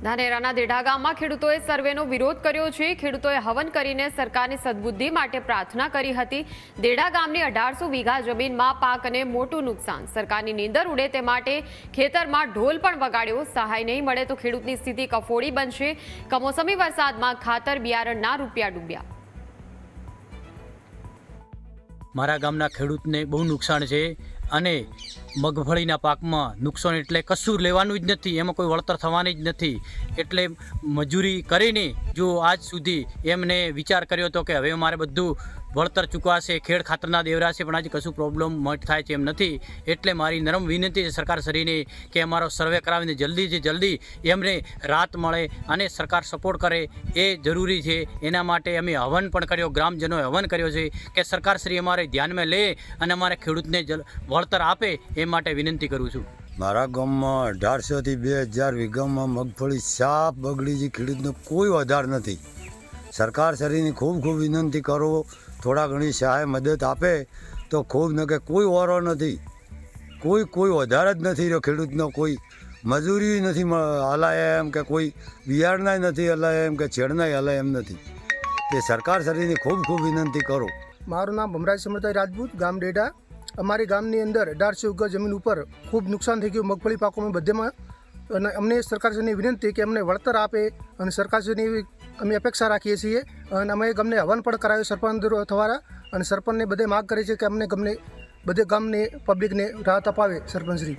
ધાનેરાના દેઢા ગામમાં ખેડૂતોએ સર્વેનો વિરોધ કર્યો છે। ખેડૂતોએ હવન કરીને સરકારની સદબુદ્ધિ માટે પ્રાર્થના કરી હતી। દેઢા ગામની 1800 વીઘા જમીનમાં પાકને મોટું નુકસાન, સરકારની નીંદર ઉડે તે માટે ખેતરમાં ઢોલ પણ વગાડ્યો। સહાય નહીં મળે તો ખેડૂતની સ્થિતિ કફોડી બનશે। કમોસમી વરસાદમાં ખાતર બિયારણના રૂપિયા ડૂબ્યા। મારા ગામના ખેડૂતને બહુ નુકસાન છે અને મગફળીના પાકમાં નુકસાન એટલે કશું લેવાનું જ નથી, એમાં કોઈ વળતર થવાની જ નથી। એટલે મજૂરી કરીને જો આજ સુધી એમને વિચાર કર્યો હતો કે હવે મારે બધું વળતર ચૂકવાશે, ખેડ ખાતરના દેવરાશે, પણ આજે કશું પ્રોબ્લેમ થાય છે એમ નથી। એટલે મારી નરમ વિનંતી છે સરકારશ્રીને કે અમારો સર્વે કરાવીને જલ્દીથી જલ્દી એમને રાહત મળે અને સરકાર સપોર્ટ કરે એ જરૂરી છે। એના માટે અમે હવન પણ કર્યો, ગ્રામજનોએ હવન કર્યો છે કે સરકારશ્રી અમારે ધ્યાનમાં લે અને અમારે ખેડૂતને વળતર આપે એ માટે વિનંતી કરું છું। મારા ગામમાં 1800 થી 2000 વીઘામાં મગફળી સાપ બગડી છે, ખેડૂતનો કોઈ વધાર નથી। સરકારશ્રીની ખૂબ ખૂબ વિનંતી કરો, થોડા ઘણી સહાય મદદ આપે તો ખૂબ, ન કે કોઈ ઓરો નથી, કોઈ વધાર જ નથી રહ્યો ખેડૂતનો। કોઈ મજૂરી નથી હલાય એમ, કે કોઈ બિયારણાય નથી હલાય એમ, કે છેડનાય હલાય એમ નથી। તે સરકારશ્રીની ખૂબ ખૂબ વિનંતી કરો। મારું નામ ભમરાજ સમરતાઈ રાજપૂત, ગામ ડેડા। અમારી ગામની અંદર 1800 વીઘા જમીન ઉપર ખૂબ નુકસાન થઈ ગયું મગફળી પાકોમાં બધેમાં, અને અમને સરકારશ્રીની વિનંતી કે અમને વળતર આપે અને સરકારશ્રીની અમે અપેક્ષા રાખીએ છીએ। અને અમે ગમને હવન પણ કરાવ્યું સરપંચ દ્વારા, અને સરપંચને બધે માગ કરી છે કે અમને બધે ગામની પબ્લિકને રાહત અપાવે સરપંચશ્રી।